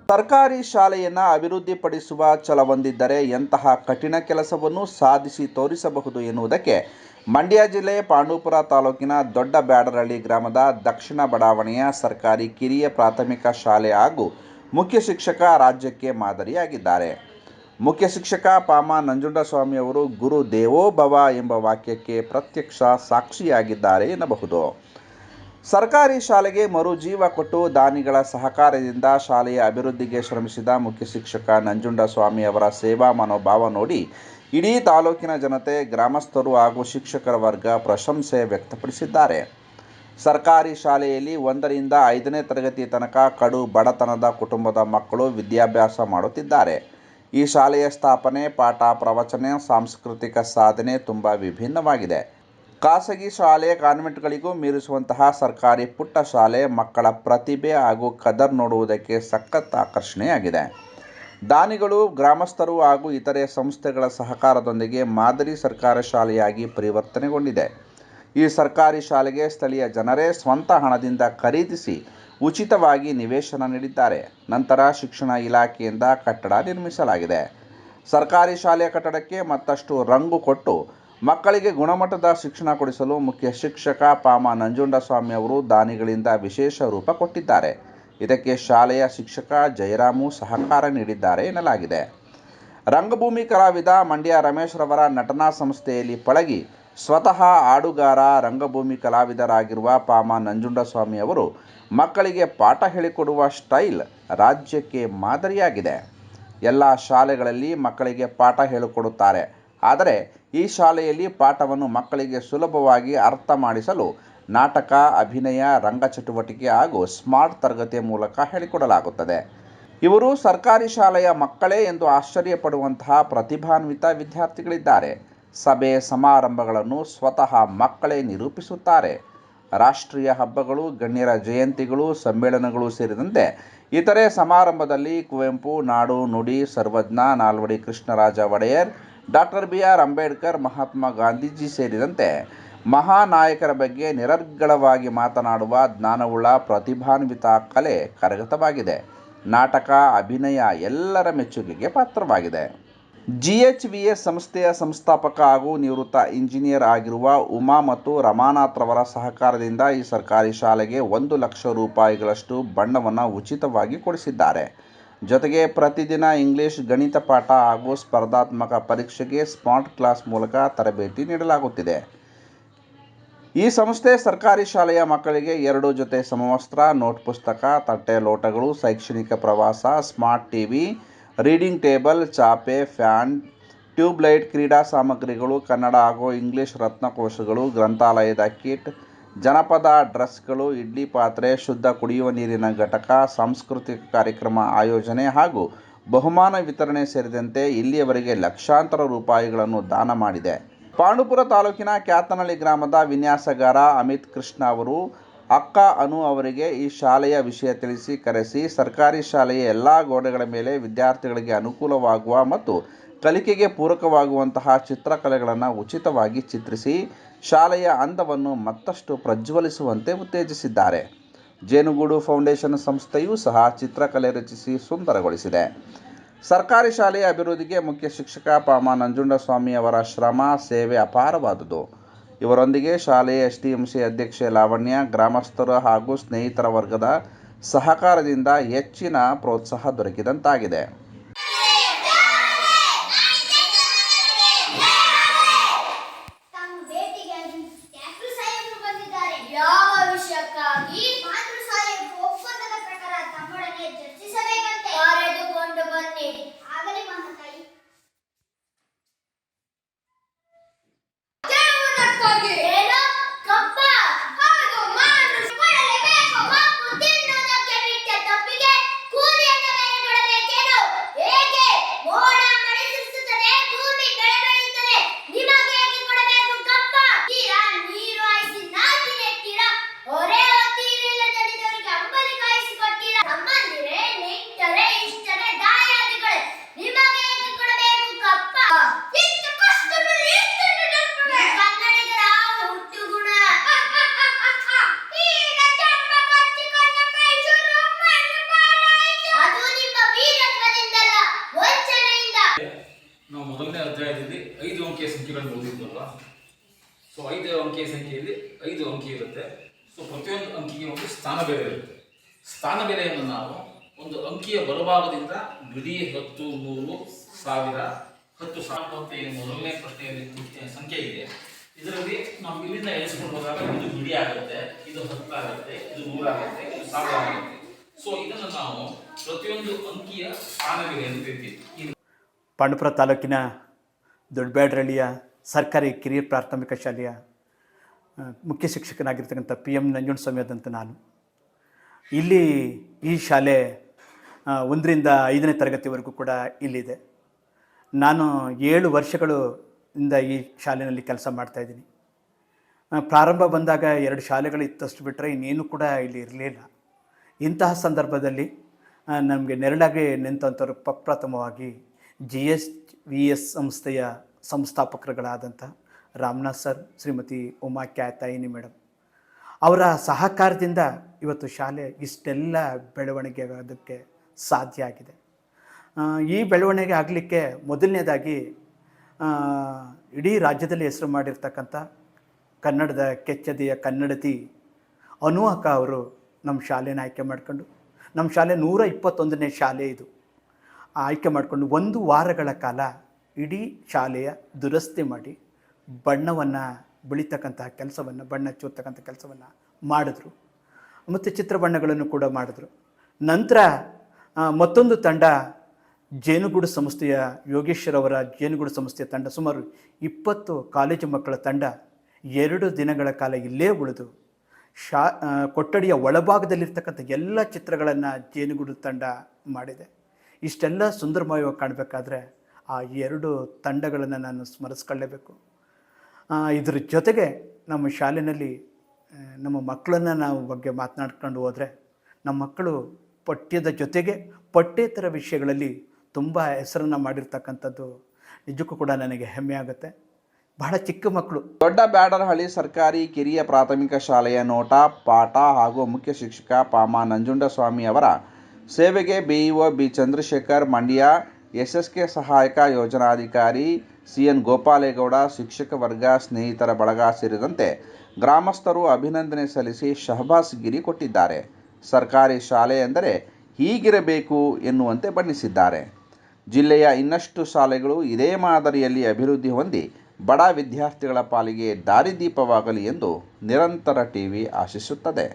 ಸರ್ಕಾರಿ ಶಾಲೆಯನ್ನು ಅಭಿವೃದ್ಧಿಪಡಿಸುವ ಛಲವೊಂದಿದ್ದರೆ ಎಂತಹ ಕಠಿಣ ಕೆಲಸವನ್ನು ಸಾಧಿಸಿ ತೋರಿಸಬಹುದು ಎನ್ನುವುದಕ್ಕೆ ಮಂಡ್ಯ ಜಿಲ್ಲೆ ಪಾಂಡವಪುರ ತಾಲೂಕಿನ ದೊಡ್ಡ ಬ್ಯಾಡರಹಳ್ಳಿ ಗ್ರಾಮದ ದಕ್ಷಿಣ ಬಡಾವಣೆಯ ಸರ್ಕಾರಿ ಕಿರಿಯ ಪ್ರಾಥಮಿಕ ಶಾಲೆ ಹಾಗೂ ಮುಖ್ಯ ಶಿಕ್ಷಕ ರಾಜ್ಯಕ್ಕೆ ಮಾದರಿಯಾಗಿದ್ದಾರೆ. ಮುಖ್ಯ ಶಿಕ್ಷಕ ಪಾಮ ನಂಜುಂಡಸ್ವಾಮಿ ಅವರು ಗುರು ದೇವೋ ಭವ ಎಂಬ ವಾಕ್ಯಕ್ಕೆ ಪ್ರತ್ಯಕ್ಷ ಸಾಕ್ಷಿಯಾಗಿದ್ದಾರೆ ಎನ್ನಬಹುದು. ಸರ್ಕಾರಿ ಶಾಲೆಗೆ ಮರುಜೀವ ಕೊಟ್ಟು ದಾನಿಗಳ ಸಹಕಾರದಿಂದ ಶಾಲೆಯ ಅಭಿವೃದ್ಧಿಗೆ ಶ್ರಮಿಸಿದ ಮುಖ್ಯ ಶಿಕ್ಷಕ ನಂಜುಂಡಸ್ವಾಮಿ ಅವರ ಸೇವಾ ಮನೋಭಾವ ನೋಡಿ ಇಡೀ ತಾಲೂಕಿನ ಜನತೆ, ಗ್ರಾಮಸ್ಥರು ಹಾಗೂ ಶಿಕ್ಷಕರ ವರ್ಗ ಪ್ರಶಂಸೆ ವ್ಯಕ್ತಪಡಿಸಿದ್ದಾರೆ. ಸರ್ಕಾರಿ ಶಾಲೆಯಲ್ಲಿ 1ರಿಂದ 5ನೇ ತರಗತಿ ತನಕ ಕಡು ಬಡತನದ ಕುಟುಂಬದ ಮಕ್ಕಳು ವಿದ್ಯಾಭ್ಯಾಸ ಮಾಡುತ್ತಿದ್ದಾರೆ. ಈ ಶಾಲೆಯ ಸ್ಥಾಪನೆ, ಪಾಠ, ಪ್ರವಚನ, ಸಾಂಸ್ಕೃತಿಕ ಸಾಧನೆ ತುಂಬ ವಿಭಿನ್ನವಾಗಿದೆ. ಖಾಸಗಿ ಶಾಲೆ, ಕಾನ್ವೆಂಟ್ಗಳಿಗೂ ಮೀರಿಸುವಂತಹ ಸರ್ಕಾರಿ ಪುಟ್ಟ ಶಾಲೆ ಮಕ್ಕಳ ಪ್ರತಿಭೆ ಹಾಗೂ ಕದರ್ ನೋಡುವುದಕ್ಕೆ ಸಖತ್ ಆಕರ್ಷಣೆಯಾಗಿದೆ. ದಾನಿಗಳು, ಗ್ರಾಮಸ್ಥರು ಹಾಗೂ ಇತರೆ ಸಂಸ್ಥೆಗಳ ಸಹಕಾರದೊಂದಿಗೆ ಮಾದರಿ ಸರ್ಕಾರಿ ಶಾಲೆಯಾಗಿ ಪರಿವರ್ತನೆಗೊಂಡಿದೆ. ಈ ಸರ್ಕಾರಿ ಶಾಲೆಗೆ ಸ್ಥಳೀಯ ಜನರೇ ಸ್ವಂತ ಹಣದಿಂದ ಖರೀದಿಸಿ ಉಚಿತವಾಗಿ ನಿವೇಶನ ನೀಡಿದ್ದಾರೆ. ನಂತರ ಶಿಕ್ಷಣ ಇಲಾಖೆಯಿಂದ ಕಟ್ಟಡ ನಿರ್ಮಿಸಲಾಗಿದೆ. ಸರ್ಕಾರಿ ಶಾಲೆಯ ಕಟ್ಟಡಕ್ಕೆ ಮತ್ತಷ್ಟು ರಂಗು ಕೊಟ್ಟು ಮಕ್ಕಳಿಗೆ ಗುಣಮಟ್ಟದ ಶಿಕ್ಷಣ ಕೊಡಿಸಲು ಮುಖ್ಯ ಶಿಕ್ಷಕ ಪಾಮ ನಂಜುಂಡಸ್ವಾಮಿ ಅವರು ದಾನಿಗಳಿಂದ ವಿಶೇಷ ರೂಪ ಕೊಟ್ಟಿದ್ದಾರೆ. ಇದಕ್ಕೆ ಶಾಲೆಯ ಶಿಕ್ಷಕ ಜಯರಾಮು ಸಹಕಾರ ನೀಡಿದ್ದಾರೆ ಎನ್ನಲಾಗಿದೆ. ರಂಗಭೂಮಿ ಕಲಾವಿದ ಮಂಡ್ಯ ರಮೇಶ್ ರವರ ನಟನಾ ಸಂಸ್ಥೆಯಲ್ಲಿ ಪಳಗಿ ಸ್ವತಃ ಹಾಡುಗಾರ, ರಂಗಭೂಮಿ ಕಲಾವಿದರಾಗಿರುವ ಪಾಮ ನಂಜುಂಡಸ್ವಾಮಿ ಅವರು ಮಕ್ಕಳಿಗೆ ಪಾಠ ಹೇಳಿಕೊಡುವ ಸ್ಟೈಲ್ ರಾಜ್ಯಕ್ಕೆ ಮಾದರಿಯಾಗಿದೆ. ಎಲ್ಲ ಶಾಲೆಗಳಲ್ಲಿ ಮಕ್ಕಳಿಗೆ ಪಾಠ ಹೇಳಿಕೊಡುತ್ತಾರೆ. ಆದರೆ ಈ ಶಾಲೆಯಲ್ಲಿ ಪಾಠವನ್ನು ಮಕ್ಕಳಿಗೆ ಸುಲಭವಾಗಿ ಅರ್ಥ ಮಾಡಿಸಲು ನಾಟಕ, ಅಭಿನಯ, ರಂಗ ಚಟುವಟಿಕೆ ಹಾಗೂ ಸ್ಮಾರ್ಟ್ ತರಗತಿಯ ಮೂಲಕ ಹೇಳಿಕೊಡಲಾಗುತ್ತದೆ. ಇವರು ಸರ್ಕಾರಿ ಶಾಲೆಯ ಮಕ್ಕಳೇ ಎಂದು ಆಶ್ಚರ್ಯಪಡುವಂತಹ ಪ್ರತಿಭಾನ್ವಿತ ವಿದ್ಯಾರ್ಥಿಗಳಿದ್ದಾರೆ. ಸಭೆ ಸಮಾರಂಭಗಳನ್ನು ಸ್ವತಃ ಮಕ್ಕಳೇ ನಿರೂಪಿಸುತ್ತಾರೆ. ರಾಷ್ಟ್ರೀಯ ಹಬ್ಬಗಳು, ಗಣ್ಯರ ಜಯಂತಿಗಳು, ಸಮ್ಮೇಳನಗಳು ಸೇರಿದಂತೆ ಇತರೆ ಸಮಾರಂಭದಲ್ಲಿ ಕುವೆಂಪು, ನಾಡು ನುಡಿ ಸರ್ವಜ್ಞ, ನಾಲ್ವಡಿ ಕೃಷ್ಣರಾಜ ಒಡೆಯರ್, ಡಾಕ್ಟರ್ ಬಿ.ಆರ್. ಅಂಬೇಡ್ಕರ್, ಮಹಾತ್ಮ ಗಾಂಧೀಜಿ ಸೇರಿದಂತೆ ಮಹಾನಾಯಕರ ಬಗ್ಗೆ ನಿರರ್ಗಳವಾಗಿ ಮಾತನಾಡುವ ಜ್ಞಾನವುಳ್ಳ ಪ್ರತಿಭಾನ್ವಿತ ಕಲೆ ಕರಗತವಾಗಿದೆ. ನಾಟಕ, ಅಭಿನಯ ಎಲ್ಲರ ಮೆಚ್ಚುಗೆಗೆ ಪಾತ್ರವಾಗಿದೆ. GHVS ಸಂಸ್ಥೆಯ ಸಂಸ್ಥಾಪಕ ಹಾಗೂ ನಿವೃತ್ತ ಇಂಜಿನಿಯರ್ ಆಗಿರುವ ಉಮಾ ಮತ್ತು ರಮಾನಾಥ್ ರವರ ಸಹಕಾರದಿಂದ ಈ ಸರ್ಕಾರಿ ಶಾಲೆಗೆ 1 ಲಕ್ಷ ರೂಪಾಯಿಗಳಷ್ಟು ಬಣ್ಣವನ್ನು ಉಚಿತವಾಗಿ ಕೊಡಿಸಿದ್ದಾರೆ. ಜೊತೆಗೆ ಪ್ರತಿದಿನ ಇಂಗ್ಲಿಷ್, ಗಣಿತ ಪಾಠ ಹಾಗೂ ಸ್ಪರ್ಧಾತ್ಮಕ ಪರೀಕ್ಷೆಗೆ ಸ್ಮಾರ್ಟ್ ಕ್ಲಾಸ್ ಮೂಲಕ ತರಬೇತಿ ನೀಡಲಾಗುತ್ತಿದೆ. ಈ ಸಂಸ್ಥೆ ಸರ್ಕಾರಿ ಶಾಲೆಯ ಮಕ್ಕಳಿಗೆ 2 ಜೊತೆ ಸಮವಸ್ತ್ರ, ನೋಟ್ ಪುಸ್ತಕ, ತಟ್ಟೆ ಲೋಟಗಳು, ಶೈಕ್ಷಣಿಕ ಪ್ರವಾಸ, ಸ್ಮಾರ್ಟ್ ಟಿವಿ, ರೀಡಿಂಗ್ ಟೇಬಲ್, ಚಾಪೆ, ಫ್ಯಾನ್, ಟ್ಯೂಬ್ಲೈಟ್, ಕ್ರೀಡಾ ಸಾಮಗ್ರಿಗಳು, ಕನ್ನಡ ಹಾಗೂ ಇಂಗ್ಲಿಷ್ ರತ್ನಕೋಶಗಳು, ಗ್ರಂಥಾಲಯದ ಕಿಟ್, ಜನಪದ ಡ್ರೆಸ್ಗಳು, ಇಡ್ಲಿ ಪಾತ್ರೆ, ಶುದ್ಧ ಕುಡಿಯುವ ನೀರಿನ ಘಟಕ, ಸಾಂಸ್ಕೃತಿಕ ಕಾರ್ಯಕ್ರಮ ಆಯೋಜನೆ ಹಾಗೂ ಬಹುಮಾನ ವಿತರಣೆ ಸೇರಿದಂತೆ ಇಲ್ಲಿಯವರೆಗೆ ಲಕ್ಷಾಂತರ ರೂಪಾಯಿಗಳನ್ನು ದಾನ ಮಾಡಿದೆ. ಪಾಂಡವಪುರ ತಾಲೂಕಿನ ಕ್ಯಾತನಹಳ್ಳಿ ಗ್ರಾಮದ ವಿನ್ಯಾಸಗಾರ ಅಮಿತ್ ಕೃಷ್ಣ ಅವರು ಅಕ್ಕ ಅನು ಅವರಿಗೆ ಈ ಶಾಲೆಯ ವಿಷಯ ತಿಳಿಸಿ ಕರೆಸಿ ಸರ್ಕಾರಿ ಶಾಲೆಯ ಎಲ್ಲ ಗೋಡೆಗಳ ಮೇಲೆ ವಿದ್ಯಾರ್ಥಿಗಳಿಗೆ ಅನುಕೂಲವಾಗುವ ಮತ್ತು ಕಲಿಕೆಗೆ ಪೂರಕವಾಗುವಂತಹ ಚಿತ್ರಕಲೆಗಳನ್ನು ಉಚಿತವಾಗಿ ಚಿತ್ರಿಸಿ ಶಾಲೆಯ ಅಂದವನ್ನು ಮತ್ತಷ್ಟು ಪ್ರಜ್ವಲಿಸುವಂತೆ ಉತ್ತೇಜಿಸಿದ್ದಾರೆ. ಜೇನುಗೂಡು ಫೌಂಡೇಶನ್ ಸಂಸ್ಥೆಯೂ ಸಹ ಚಿತ್ರಕಲೆ ರಚಿಸಿ ಸುಂದರಗೊಳಿಸಿದೆ. ಸರ್ಕಾರಿ ಶಾಲೆಯ ಅಭಿವೃದ್ಧಿಗೆ ಮುಖ್ಯ ಶಿಕ್ಷಕ ಪಾಮ ನಂಜುಂಡಸ್ವಾಮಿ ಅವರ ಶ್ರಮ, ಸೇವೆ ಅಪಾರವಾದುದು. ಇವರೊಂದಿಗೆ ಶಾಲೆಯ STMC ಅಧ್ಯಕ್ಷೆ ಲಾವಣ್ಯ, ಗ್ರಾಮಸ್ಥರು ಹಾಗೂ ಸ್ನೇಹಿತರ ವರ್ಗದ ಸಹಕಾರದಿಂದ ಹೆಚ್ಚಿನ ಪ್ರೋತ್ಸಾಹ ದೊರಕಿದಂತಾಗಿದೆ. ಅಧ್ಯಾಯದಲ್ಲಿ 5 ಅಂಕಿಯ ಸಂಖ್ಯೆಗಳನ್ನು ಓದಿದ್ವಲ್ವಾ. ಸೊ 5 ಅಂಕಿಯ ಸಂಖ್ಯೆಯಲ್ಲಿ 5 ಅಂಕಿ ಇರುತ್ತೆ. ಸೊ ಪ್ರತಿಯೊಂದು ಅಂಕಿಗೆ ಒಂದು ಸ್ಥಾನ ಬೆಲೆ ಇರುತ್ತೆ. ಸ್ಥಾನ ಬೆಲೆಯನ್ನು ನಾವು ಒಂದು ಅಂಕಿಯ ಬಲಭಾಗದಿಂದ ಬಿಡಿ 10, 100, 1000, 10,000 ಅಂತ ಏನು ಮೊದಲನೇ ಪ್ರಶ್ನೆಯಲ್ಲಿ ಸಂಖ್ಯೆ ಇದೆ. ಇದರಲ್ಲಿ ನಾವು ಇಲ್ಲಿಂದ ಎಣಿಸ್ಕೊಂಡು ಹೋದಾಗ ಇದು ಬಿಡಿ ಆಗುತ್ತೆ, ಇದು 10 ಆಗುತ್ತೆ, ಇದು 100 ಆಗುತ್ತೆ, ಇದು 1000 ಆಗುತ್ತೆ. ಸೊ ಇದನ್ನು ನಾವು ಪ್ರತಿಯೊಂದು ಅಂಕಿಯ ಸ್ಥಾನ ಬೆಲೆ ಅಂತ ಕರಿತೀವಿ. ಪಾಂಡವಪುರ ತಾಲೂಕಿನ ದೊಡ್ಡಬ್ಯಾಡರಹಳ್ಳಿಯ ಸರ್ಕಾರಿ ಕಿರಿಯ ಪ್ರಾಥಮಿಕ ಶಾಲೆಯ ಮುಖ್ಯ ಶಿಕ್ಷಕನಾಗಿರ್ತಕ್ಕಂಥ PM ನಂಜುಂಡಸ್ವಾಮಿ ಆದಂಥ ನಾನು ಇಲ್ಲಿ ಈ ಶಾಲೆ 1ರಿಂದ 5ನೇ ತರಗತಿವರೆಗೂ ಕೂಡ ಇಲ್ಲಿದೆ. ನಾನು 7 ವರ್ಷಗಳು ಇಂದ ಈ ಶಾಲೆಯಲ್ಲಿ ಕೆಲಸ ಮಾಡ್ತಾಯಿದ್ದೀನಿ. ಪ್ರಾರಂಭ ಬಂದಾಗ 2 ಶಾಲೆಗಳು ಇತ್ತಷ್ಟು ಬಿಟ್ಟರೆ ಇನ್ನೇನು ಕೂಡ ಇಲ್ಲಿ ಇರಲಿಲ್ಲ. ಇಂತಹ ಸಂದರ್ಭದಲ್ಲಿ ನಮಗೆ ನೆರಳಾಗಿ ನಿಂತಂಥವ್ರು ಪ್ರಪ್ರಥಮವಾಗಿ GSVS ಸಂಸ್ಥೆಯ ಸಂಸ್ಥಾಪಕರುಗಳಾದಂಥ ರಾಮನಾಥ್ ಸರ್, ಶ್ರೀಮತಿ ಉಮಾ ಕ್ಯಾತಾಯಿನಿ ಮೇಡಮ್ ಅವರ ಸಹಕಾರದಿಂದ ಇವತ್ತು ಶಾಲೆ ಇಷ್ಟೆಲ್ಲ ಬೆಳವಣಿಗೆ ಆಗೋದಕ್ಕೆ ಸಾಧ್ಯ ಆಗಿದೆ. ಈ ಬೆಳವಣಿಗೆ ಆಗಲಿಕ್ಕೆ ಮೊದಲನೇದಾಗಿ ಇಡೀ ರಾಜ್ಯದಲ್ಲಿ ಹೆಸರು ಮಾಡಿರ್ತಕ್ಕಂಥ ಕನ್ನಡದ ಕೆಚ್ಚದೆಯ ಕನ್ನಡತಿ ಅನು ಅಕ್ಕ ಅವರು ನಮ್ಮ ಶಾಲೆನ ಆಯ್ಕೆ ಮಾಡಿಕೊಂಡು, ನಮ್ಮ ಶಾಲೆ 121ನೇ ಶಾಲೆ ಇದು, ಆಯ್ಕೆ ಮಾಡಿಕೊಂಡು 1 ವಾರಗಳ ಕಾಲ ಇಡೀ ಶಾಲೆಯ ದುರಸ್ತಿ ಮಾಡಿ ಬಣ್ಣವನ್ನು ಬೆಳೀತಕ್ಕಂತಹ ಕೆಲಸವನ್ನು, ಬಣ್ಣ ಚೂರ್ತಕ್ಕಂಥ ಕೆಲಸವನ್ನು ಮಾಡಿದ್ರು ಮತ್ತು ಚಿತ್ರಬಣ್ಣಗಳನ್ನು ಕೂಡ ಮಾಡಿದ್ರು. ನಂತರ ಮತ್ತೊಂದು ತಂಡ ಜೇನುಗೂಡು ಸಂಸ್ಥೆಯ ಯೋಗೇಶ್ವರ್ ಅವರ ಜೇನುಗೂಡು ಸಂಸ್ಥೆಯ ತಂಡ, ಸುಮಾರು 20 ಕಾಲೇಜು ಮಕ್ಕಳ ತಂಡ 2 ದಿನಗಳ ಕಾಲ ಇಲ್ಲೇ ಉಳಿದು ಕೊಠಡಿಯ ಒಳಭಾಗದಲ್ಲಿರ್ತಕ್ಕಂಥ ಎಲ್ಲ ಚಿತ್ರಗಳನ್ನು ಜೇನುಗೂಡು ತಂಡ ಮಾಡಿದೆ. ಇಷ್ಟೆಲ್ಲ ಸುಂದರಮಯವಾಗಿ ಕಾಣಬೇಕಾದ್ರೆ ಆ 2 ತಂಡಗಳನ್ನು ನಾನು ಸ್ಮರಿಸ್ಕೊಳ್ಳೇಬೇಕು. ಇದ್ರ ಜೊತೆಗೆ ನಮ್ಮ ಶಾಲೆಯಲ್ಲಿ ನಮ್ಮ ಮಕ್ಕಳನ್ನು ನಾವು ಬಗ್ಗೆ ಮಾತನಾಡ್ಕೊಂಡು ಹೋದರೆ, ನಮ್ಮ ಮಕ್ಕಳು ಪಠ್ಯದ ಜೊತೆಗೆ ಪಠ್ಯೇತರ ವಿಷಯಗಳಲ್ಲಿ ತುಂಬ ಹೆಸರನ್ನು ಮಾಡಿರ್ತಕ್ಕಂಥದ್ದು ನಿಜಕ್ಕೂ ಕೂಡ ನನಗೆ ಹೆಮ್ಮೆ ಆಗುತ್ತೆ. ಬಹಳ ಚಿಕ್ಕ ಮಕ್ಕಳು. ದೊಡ್ಡಬ್ಯಾಡರಹಳ್ಳಿ ಸರ್ಕಾರಿ ಕಿರಿಯ ಪ್ರಾಥಮಿಕ ಶಾಲೆಯ ನೋಟ, ಪಾಠ ಹಾಗೂ ಮುಖ್ಯ ಶಿಕ್ಷಕ ಪಾಮ ನಂಜುಂಡಸ್ವಾಮಿ ಅವರ ಸೇವೆಗೆ BEO B Chandrashekhar, Mandya SSK ಸಹಾಯಕ ಯೋಜನಾಧಿಕಾರಿ CN ಗೋಪಾಲೇಗೌಡ, ಶಿಕ್ಷಕ ವರ್ಗ, ಸ್ನೇಹಿತರ ಬಳಗ ಸೇರಿದಂತೆ ಗ್ರಾಮಸ್ಥರು ಅಭಿನಂದನೆ ಸಲ್ಲಿಸಿ ಶಹಬಾಸ್ಗಿರಿ ಕೊಟ್ಟಿದ್ದಾರೆ. ಸರ್ಕಾರಿ ಶಾಲೆ ಎಂದರೆ ಹೀಗಿರಬೇಕು ಎನ್ನುವಂತೆ ಬಣ್ಣಿಸಿದ್ದಾರೆ. ಜಿಲ್ಲೆಯ ಇನ್ನಷ್ಟು ಶಾಲೆಗಳು ಇದೇ ಮಾದರಿಯಲ್ಲಿ ಅಭಿವೃದ್ಧಿ ಹೊಂದಿ ಬಡ ವಿದ್ಯಾರ್ಥಿಗಳ ಪಾಲಿಗೆ ದಾರಿದೀಪವಾಗಲಿ ಎಂದು ನಿರಂತರ TV ಆಶಿಸುತ್ತದೆ.